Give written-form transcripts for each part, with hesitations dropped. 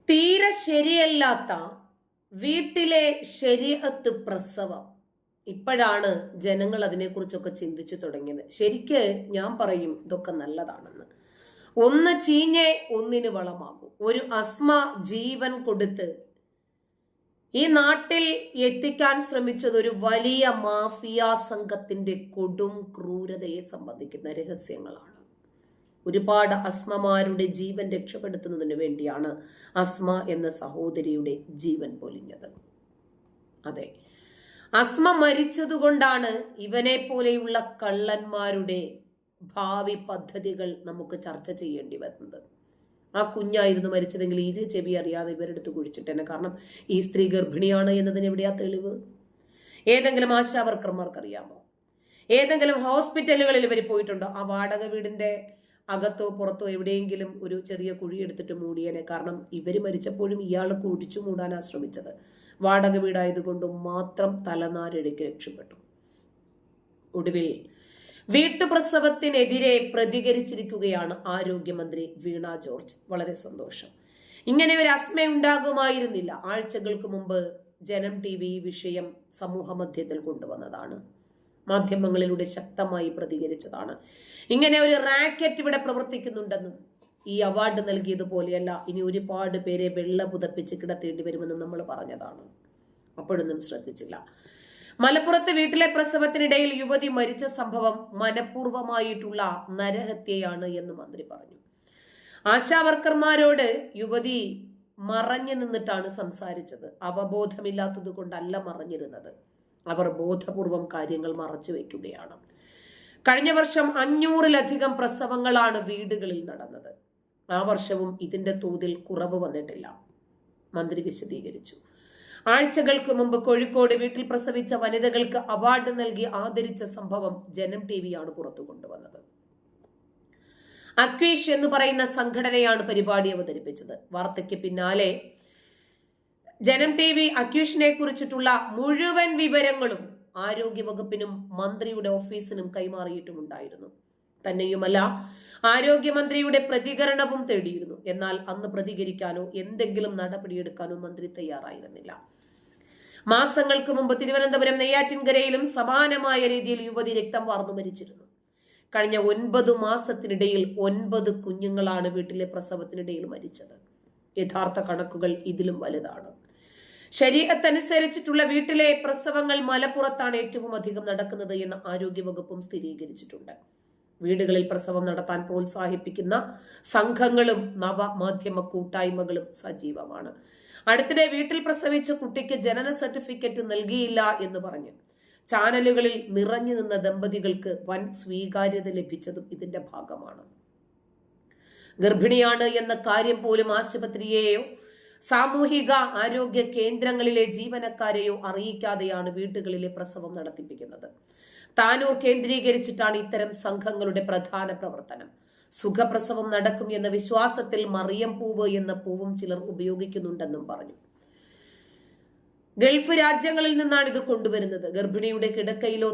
തീരെ ശരിയല്ലാത്ത വീട്ടിലെ ശരീഅത്ത് പ്രസവം. ഇപ്പോഴാണ് ജനങ്ങൾ അതിനെക്കുറിച്ചൊക്കെ ചിന്തിച്ചു തുടങ്ങിയത്. ശരിക്ക് ഞാൻ പറയും ഇതൊക്കെ നല്ലതാണെന്ന്. ഒന്ന് ചീഞ്ഞേ ഒന്നിന് വളമാകും. ഒരു അസ്മ ജീവൻ കൊടുത്ത് ഈ നാട്ടിൽ എത്തിക്കാൻ ശ്രമിച്ചത് ഒരു വലിയ മാഫിയ സംഘത്തിന്റെ കൊടും ക്രൂരതയെ സംബന്ധിക്കുന്ന രഹസ്യങ്ങളാണ്. ഒരുപാട് അസ്മമാരുടെ ജീവൻ രക്ഷപ്പെടുത്തുന്നതിന് വേണ്ടിയാണ് അസ്മ എന്ന സഹോദരിയുടെ ജീവൻ പൊലിഞ്ഞത്. അതെ, അസ്മ മരിച്ചതുകൊണ്ടാണ് ഇവനെ പോലെയുള്ള കള്ളന്മാരുടെ ഭാവി പദ്ധതികൾ നമുക്ക് ചർച്ച ചെയ്യേണ്ടി വരുന്നത്. ആ കുഞ്ഞായിരുന്നു മരിച്ചതെങ്കിൽ ഇത് ചെവി അറിയാതെ ഇവരെടുത്ത് കുഴിച്ചിട്ടേനെ. കാരണം ഈ സ്ത്രീ ഗർഭിണിയാണ് എന്നതിന് എവിടെയാ തെളിവ്? ഏതെങ്കിലും ആശാവർക്കർമാർക്കറിയാമോ? ഏതെങ്കിലും ഹോസ്പിറ്റലുകളിൽ ഇവർ പോയിട്ടുണ്ടോ? ആ വാടക വീടിന്റെ അകത്തോ പുറത്തോ എവിടെയെങ്കിലും ഒരു ചെറിയ കുഴി എടുത്തിട്ട് മൂടിയനെ. കാരണം ഇവർ മരിച്ചപ്പോഴും ഇയാൾ കുഴിച്ചു മൂടാനാ ശ്രമിച്ചത്. വാടക വീടായതുകൊണ്ട് മാത്രം തലനാരിഴയ്ക്ക് രക്ഷപ്പെട്ടു. ഒടുവിൽ വീട്ടുപ്രസവത്തിനെതിരെ പ്രതികരിച്ചിരിക്കുകയാണ് ആരോഗ്യമന്ത്രി വീണ ജോർജ്. വളരെ സന്തോഷം. ഇങ്ങനെ ഒരു അസ്മ ഉണ്ടാകുമായിരുന്നില്ല. ആഴ്ചകൾക്ക് മുമ്പ് ജനം TV വിഷയം സമൂഹ മധ്യത്തിൽ കൊണ്ടുവന്നതാണ്. മാധ്യമങ്ങളിലൂടെ ശക്തമായി പ്രതികരിച്ചതാണ്. ഇങ്ങനെ ഒരു റാക്കറ്റ് ഇവിടെ പ്രവർത്തിക്കുന്നുണ്ടെന്നും ഈ അവാർഡ് നൽകിയതുപോലെയല്ല ഇനി ഒരുപാട് പേരെ വെള്ള പുതപ്പിച്ച് കിടത്തേണ്ടി വരുമെന്നും നമ്മൾ പറഞ്ഞതാണ്. അപ്പോഴൊന്നും ശ്രദ്ധിച്ചില്ല. മലപ്പുറത്ത് വീട്ടിലെ പ്രസവത്തിനിടയിൽ യുവതി മരിച്ച സംഭവം മനഃപൂർവമായിട്ടുള്ള നരഹത്യയാണ് എന്ന് മന്ത്രി പറഞ്ഞു. ആശാവർക്കർമാരോട് യുവതി മറഞ്ഞു നിന്നിട്ടാണ് സംസാരിച്ചത്. അവബോധമില്ലാത്തത് കൊണ്ടല്ല മറഞ്ഞിരുന്നത്. അവർ ബോധപൂർവം കാര്യങ്ങൾ മറച്ചു വെക്കുകയാണ്. കഴിഞ്ഞ വർഷം 500-ലധികം പ്രസവങ്ങളാണ് വീടുകളിൽ നടന്നത്. ആ വർഷവും ഇതിന്റെ തോതിൽ കുറവ് വന്നിട്ടില്ല. മന്ത്രി വിശദീകരിച്ചു. ആഴ്ചകൾക്ക് മുമ്പ് കോഴിക്കോട് വീട്ടിൽ പ്രസവിച്ച വനിതകൾക്ക് അവാർഡ് നൽകി ആദരിച്ച സംഭവം ജനം TV ആണ് പുറത്തു കൊണ്ടുവന്നത്. അക്വീഷ് എന്ന് പറയുന്ന സംഘടനയാണ് പരിപാടി അവതരിപ്പിച്ചത്. വാർത്തയ്ക്ക് പിന്നാലെ ജനം TV അക്വീഷിനെ കുറിച്ചിട്ടുള്ള മുഴുവൻ വിവരങ്ങളും ആരോഗ്യവകുപ്പിനും മന്ത്രിയുടെ ഓഫീസിനും കൈമാറിയിട്ടുമുണ്ടായിരുന്നു. തന്നെയുമല്ല, ആരോഗ്യമന്ത്രിയുടെ പ്രതികരണവും തേടിയിരുന്നു. എന്നാൽ അന്ന് പ്രതികരിക്കാനോ എന്തെങ്കിലും നടപടിയെടുക്കാനോ മന്ത്രി തയ്യാറായിരുന്നില്ല. മാസങ്ങൾക്ക് മുമ്പ് തിരുവനന്തപുരം നെയ്യാറ്റിൻകരയിലും സമാനമായ രീതിയിൽ യുവതി രക്തം വാർന്നു മരിച്ചിരുന്നു. കഴിഞ്ഞ 9 മാസത്തിനിടയിൽ 9 കുഞ്ഞുങ്ങളാണ് വീട്ടിലെ പ്രസവത്തിനിടയിൽ മരിച്ചത്. യഥാർത്ഥ കണക്കുകൾ ഇതിലും വലുതാണ്. ശരീഅത്തനുസരിച്ചിട്ടുള്ള വീട്ടിലെ പ്രസവങ്ങൾ മലപ്പുറത്താണ് ഏറ്റവും അധികം നടക്കുന്നത് എന്ന് ആരോഗ്യവകുപ്പും സ്ഥിരീകരിച്ചിട്ടുണ്ട്. വീടുകളിൽ പ്രസവം നടത്താൻ പ്രോത്സാഹിപ്പിക്കുന്ന സംഘങ്ങളും നവമാധ്യമ കൂട്ടായ്മകളും സജീവമാണ്. അടുത്തിടെ വീട്ടിൽ പ്രസവിച്ച കുട്ടിക്ക് ജനന സർട്ടിഫിക്കറ്റ് നൽകിയില്ല എന്ന് പറഞ്ഞ് ചാനലുകളിൽ നിറഞ്ഞു നിന്ന ദമ്പതികൾക്ക് വൻ സ്വീകാര്യത ലഭിച്ചതും ഇതിന്റെ ഭാഗമാണ്. ഗർഭിണിയാണ് എന്ന കാര്യം പോലും ആശുപത്രിയെയോ സാമൂഹിക ആരോഗ്യ കേന്ദ്രങ്ങളിലെ ജീവനക്കാരെയോ അറിയിക്കാതെയാണ് വീടുകളിലെ പ്രസവം നടത്തിപ്പിക്കുന്നത്. താനൂർ കേന്ദ്രീകരിച്ചിട്ടാണ് ഇത്തരം സംഘങ്ങളുടെ പ്രധാന പ്രവർത്തനം. സുഖപ്രസവം നടക്കും എന്ന വിശ്വാസത്തിൽ മറിയം പൂവ് എന്ന പൂവും ചിലർ ഉപയോഗിക്കുന്നുണ്ടെന്നും പറഞ്ഞു. ഗൾഫ് രാജ്യങ്ങളിൽ നിന്നാണ് ഇത് കൊണ്ടുവരുന്നത്. ഗർഭിണിയുടെ കിടക്കയിലോ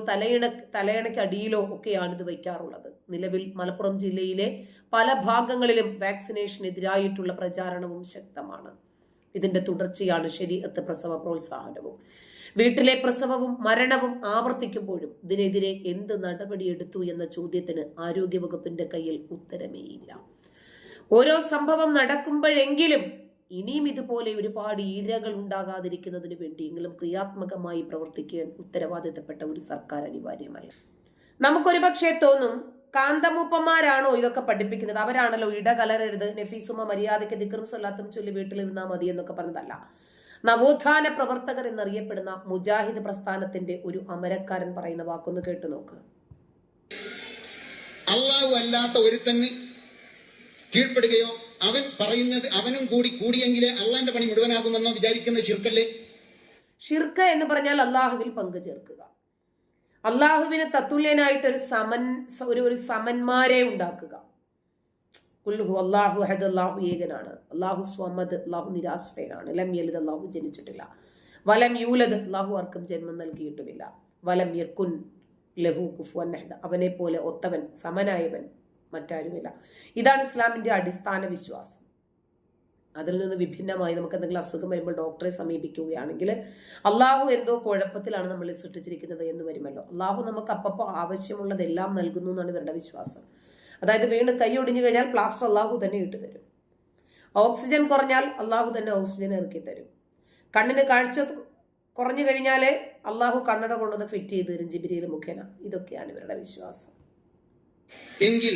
തലയണയ്ക്കടിയിലോ ഒക്കെയാണ് ഇത് വയ്ക്കാറുള്ളത്. നിലവിൽ മലപ്പുറം ജില്ലയിലെ പല ഭാഗങ്ങളിലും വാക്സിനേഷനെതിരായിട്ടുള്ള പ്രചാരണവും ശക്തമാണ്. ഇതിന്റെ തുടർച്ചയാണ് ശരീഅത്ത് പ്രസവ പ്രോത്സാഹനവും. വീട്ടിലെ പ്രസവവും മരണവും ആവർത്തിക്കുമ്പോഴും ഇതിനെതിരെ എന്ത് നടപടിയെടുത്തു എന്ന ചോദ്യത്തിന് ആരോഗ്യവകുപ്പിന്റെ കയ്യിൽ ഉത്തരമേയില്ല. ഓരോ സംഭവം നടക്കുമ്പോഴെങ്കിലും ഇനിയും ഇതുപോലെ ഒരുപാട് ഇരകൾ ഉണ്ടാകാതിരിക്കുന്നതിന് വേണ്ടിയെങ്കിലും ക്രിയാത്മകമായി പ്രവർത്തിക്കാൻ ഉത്തരവാദിത്തപ്പെട്ട ഒരു സർക്കാർ അനിവാര്യമല്ല. നമുക്കൊരു പക്ഷേ തോന്നും, കാന്തമൂപ്പന്മാരാണോ ഇതൊക്കെ പഠിപ്പിക്കുന്നത്? അവരാണല്ലോ ഇടകലരരുത്, നഫീസുമ മര്യാദയ്ക്ക് ദിക്റും സ്വലാത്തും ചൊല്ലി വീട്ടിലിരുന്നാൽ മതി എന്നൊക്കെ പറഞ്ഞതല്ല. നവോത്ഥാന പ്രവർത്തകർ എന്നറിയപ്പെടുന്ന മുജാഹിദ് പ്രസ്ഥാനത്തിന്റെ ഒരു അമരക്കാരൻ പറയുന്ന വാക്കൊന്ന് കേട്ടു നോക്ക്. അള്ളാഹു അല്ലാത്ത ഒരുത്തന് കീഴ്പ്പെടുകയോ അവൻ പറയുന്നത് അവനും കൂടിയെങ്കിലേ അള്ളാന്റെ പണി മുഴുവനാകുമെന്നോ വിചാരിക്കുന്ന ശിർക്കല്ലേ? ഷിർക്ക് എന്ന് പറഞ്ഞാൽ അള്ളാഹുവിൽ പങ്കു ചേർക്കുക. അള്ളാഹുവിന് തത്തുല്യനായിട്ട് ഒരു സമന്മാരെ ഉണ്ടാക്കുക. അള്ളാഹു അഹദ്, അള്ളാഹു ഏകനാണ്. അള്ളാഹു സ്വമദ്, അള്ളാഹു നിരാശ്രയനാണ്. ലം യലിദ്, അള്ളാഹു ജനിച്ചിട്ടില്ല. വലം യൂലദ്, അള്ളാഹു ആർക്കും ജന്മം നൽകിയിട്ടുമില്ല. വലം യക്കുൻ ലഹു കുഫുവൻ അഹദ്, അവനെ പോലെ ഒത്തവൻ സമനായവൻ മറ്റാരുമില്ല. ഇതാണ് ഇസ്ലാമിന്റെ അടിസ്ഥാന വിശ്വാസം. അതിൽ നിന്ന് വിഭിന്നമായി നമുക്ക് എന്തെങ്കിലും അസുഖം വരുമ്പോൾ ഡോക്ടറെ സമീപിക്കുകയാണെങ്കിൽ അള്ളാഹു എന്തോ കുഴപ്പത്തിലാണ് നമ്മളെ സൃഷ്ടിച്ചിരിക്കുന്നത് എന്ന് വരുമല്ലോ. അള്ളാഹു നമുക്ക് അപ്പപ്പോൾ ആവശ്യമുള്ളതെല്ലാം നൽകുന്നു എന്നാണ് ഇവരുടെ വിശ്വാസം. അതായത് വീണ് കൈ ഒടിഞ്ഞു കഴിഞ്ഞാൽ പ്ലാസ്റ്റർ അള്ളാഹു തന്നെ ഇട്ട് തരും. ഓക്സിജൻ കുറഞ്ഞാൽ അള്ളാഹു തന്നെ ഓക്സിജൻ ഇറക്കി തരും. കണ്ണിന് കാഴ്ച കുറഞ്ഞു കഴിഞ്ഞാൽ അള്ളാഹു കണ്ണട കൊണ്ടുവന്ന് ഫിറ്റ് ചെയ്ത് തരും ജിബ്രീൽ മുഖേന. ഇതൊക്കെയാണ് ഇവരുടെ വിശ്വാസം. എങ്കിൽ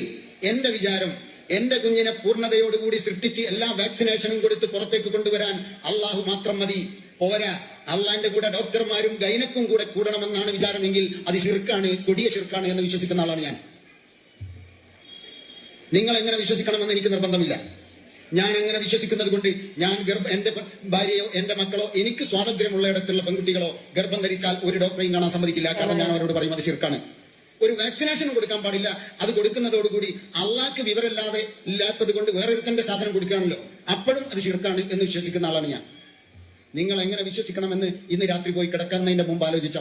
എന്റെ വിചാരം, എന്റെ കുഞ്ഞിനെ പൂർണ്ണതയോടുകൂടി സൃഷ്ടിച്ച് എല്ലാ വാക്സിനേഷനും കൊടുത്ത് പുറത്തേക്ക് കൊണ്ടുവരാൻ അള്ളാഹു മാത്രം മതി. പോരാ, അള്ളാന്റെ കൂടെ ഡോക്ടർമാരും ഗൈനക്കും കൂടെ കൂടണമെന്നാണ് വിചാരമെങ്കിൽ അത് ശിർക്കാണ്, കൊടിയ ശിർക്കാണ് എന്ന് വിശ്വസിക്കുന്ന ആളാണ് ഞാൻ. നിങ്ങൾ എങ്ങനെ വിശ്വസിക്കണമെന്ന് എനിക്ക് നിർബന്ധമില്ല. ഞാൻ അങ്ങനെ വിശ്വസിക്കുന്നത് കൊണ്ട് ഞാൻ എന്റെ ഭാര്യയോ എന്റെ മക്കളോ എനിക്ക് സ്വാതന്ത്ര്യമുള്ളയിടത്തുള്ള പെൺകുട്ടികളോ ഗർഭം ധരിച്ചാൽ ഒരു ഡോക്ടറെയും കാണാൻ സമ്മതിക്കില്ല. കാരണം ഞാൻ അവരോട് പറയും അത് ശിർക്കാണ്. ഒരു വാക്സിനേഷൻ കൊടുക്കാൻ പാടില്ല. അത് കൊടുക്കുന്നതോടുകൂടി അള്ളാഹ്ക്ക് വിവരമില്ലാതെ ഇല്ലാത്തത് കൊണ്ട് വേറൊരുത്തന്റെ സാധനം കൊടുക്കുകയാണല്ലോ, അപ്പോഴും അത് ശിർക്കാണ് എന്ന് വിശ്വസിക്കുന്ന ആളാണ് ഞാൻ. നിങ്ങൾ എങ്ങനെ വിശ്വസിക്കണമെന്ന് ഇന്ന് രാത്രി പോയി കിടക്കുന്നതിന്റെ മുമ്പ് ആലോചിച്ച.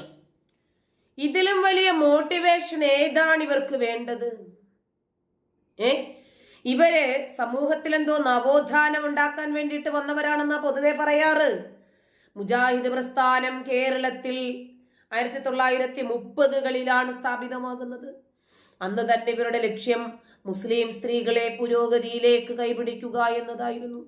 ഇതിലും വലിയ മോട്ടിവേഷൻ ഏതാണ് ഇവർക്ക് വേണ്ടത്? ഇവര് സമൂഹത്തിൽ എന്തോ നവോത്ഥാനം ഉണ്ടാക്കാൻ വേണ്ടിയിട്ട് വന്നവരാണെന്നാ പൊതുവെ പറയാറ്. മുജാഹിദ് പ്രസ്ഥാനം കേരളത്തിൽ 1930കളിലാണ് സ്ഥാപിതമാകുന്നത്. അന്ന് തന്നെ ഇവരുടെ ലക്ഷ്യം മുസ്ലിം സ്ത്രീകളെ പുരോഗതിയിലേക്ക് കൈപിടിക്കുക എന്നതായിരുന്നു.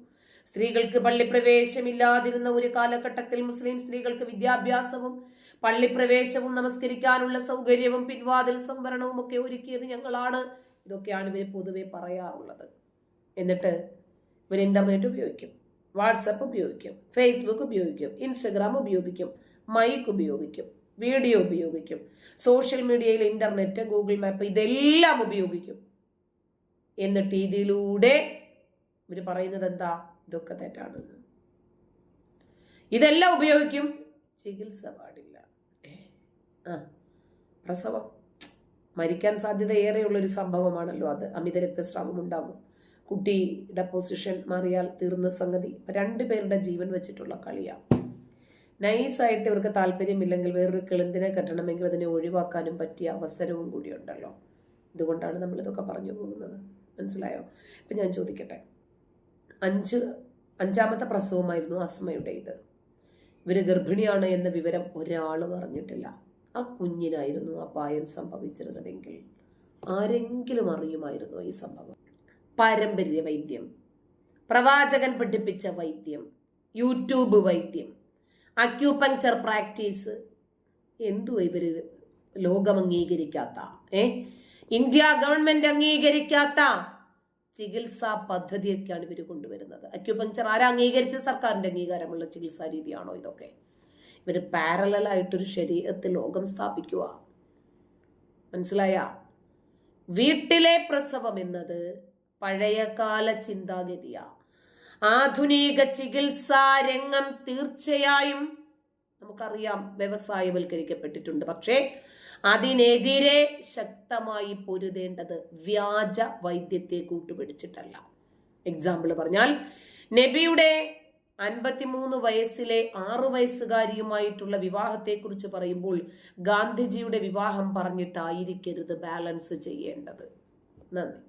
സ്ത്രീകൾക്ക് പള്ളിപ്രവേശമില്ലാതിരുന്ന ഒരു കാലഘട്ടത്തിൽ മുസ്ലിം സ്ത്രീകൾക്ക് വിദ്യാഭ്യാസവും പള്ളിപ്രവേശവും നമസ്കരിക്കാനുള്ള സൗകര്യവും പിൻവാതിൽ സംവരണവും ഒക്കെ ഒരുക്കിയത് ഞങ്ങളാണ്. ഇതൊക്കെയാണ് ഇവർ പൊതുവെ പറയാറുള്ളത്. എന്നിട്ട് ഇവർ ഇന്റർനെറ്റ് ഉപയോഗിക്കും, വാട്സപ്പ് ഉപയോഗിക്കും, ഫേസ്ബുക്ക് ഉപയോഗിക്കും, ഇൻസ്റ്റഗ്രാം ഉപയോഗിക്കും, മൈക്ക് ഉപയോഗിക്കും, വീഡിയോ ഉപയോഗിക്കും, സോഷ്യൽ മീഡിയയിൽ ഇന്റർനെറ്റ്, ഗൂഗിൾ മാപ്പ് ഇതെല്ലാം ഉപയോഗിക്കും. എന്നിട്ട് ഇതിലൂടെ ഇവർ പറയുന്നത് എന്താ? ഇതൊക്കെ തെറ്റാണെന്ന്. ഇതെല്ലാം ഉപയോഗിക്കും, ചികിത്സ പാടില്ല. പ്രസവം മരിക്കാൻ സാധ്യത ഏറെയുള്ളൊരു സംഭവമാണല്ലോ അത്. അമിത രക്തസ്രാവം ഉണ്ടാകും, കുട്ടിയുടെ പൊസിഷൻ മാറിയാൽ തീർന്ന സംഗതി. രണ്ടുപേരുടെ ജീവൻ വെച്ചിട്ടുള്ള കളിയാണ്. നൈസായിട്ട് ഇവർക്ക് താല്പര്യമില്ലെങ്കിൽ വേറൊരു കിളുന്തിനെ കെട്ടണമെങ്കിൽ അതിനെ ഒഴിവാക്കാനും പറ്റിയ അവസരവും കൂടി ഉണ്ടല്ലോ. ഇതുകൊണ്ടാണ് നമ്മളിതൊക്കെ പറഞ്ഞു പോകുന്നത്. മനസ്സിലായോ? ഇപ്പം ഞാൻ ചോദിക്കട്ടെ, അഞ്ചാമത്തെ പ്രസവമായിരുന്നു അസ്മയുടെ. ഇവര് ഗർഭിണിയാണ് എന്ന വിവരം ഒരാൾ പറഞ്ഞിട്ടില്ല. ആ കുഞ്ഞിനായിരുന്നു അപായം സംഭവിച്ചിരുന്നതെങ്കിൽ ആരെങ്കിലും അറിയുമായിരുന്നോ ഈ സംഭവം? പാരമ്പര്യ വൈദ്യം, പ്രവാചകൻ പഠിപ്പിച്ച വൈദ്യം, യൂട്യൂബ് വൈദ്യം, അക്യൂപങ്ചർ പ്രാക്ടീസ്, എന്തുവാ ഇവര് ലോകം അംഗീകരിക്കാത്ത, ഇന്ത്യ ഗവൺമെന്റ് അംഗീകരിക്കാത്ത ചികിത്സാ പദ്ധതിയൊക്കെയാണ് ഇവർ കൊണ്ടുവരുന്നത്. അക്യൂപങ്ചർ ആരാ അംഗീകരിച്ച? സർക്കാരിന്റെ അംഗീകാരമുള്ള ചികിത്സാ രീതിയാണോ ഇതൊക്കെ? ഇവർ പാരലായിട്ടൊരു ശരീരത്തിൽ ലോകം സ്ഥാപിക്കുക. മനസ്സിലായ? വീട്ടിലെ പ്രസവം എന്നത് പഴയകാല ചിന്താഗതിയാ. ആധുനിക ചികിത്സാ രംഗം തീർച്ചയായും നമുക്കറിയാം വ്യവസായവൽക്കരിക്കപ്പെട്ടിട്ടുണ്ട്. പക്ഷേ അതിനെതിരെ ശക്തമായി പൊരുതേണ്ടത് വ്യാജ വൈദ്യത്തെ കൂട്ടുപിടിച്ചിട്ടല്ല. എക്സാമ്പിൾ പറഞ്ഞാൽ, നബിയുടെ 53 വയസ്സിലെ 6 വയസ്സുകാരിയുമായിട്ടുള്ള വിവാഹത്തെക്കുറിച്ച് പറയുമ്പോൾ ഗാന്ധിജിയുടെ വിവാഹം പറഞ്ഞിട്ടായിരിക്കരുത് ബാലൻസ് ചെയ്യേണ്ടത്. നന്ദി.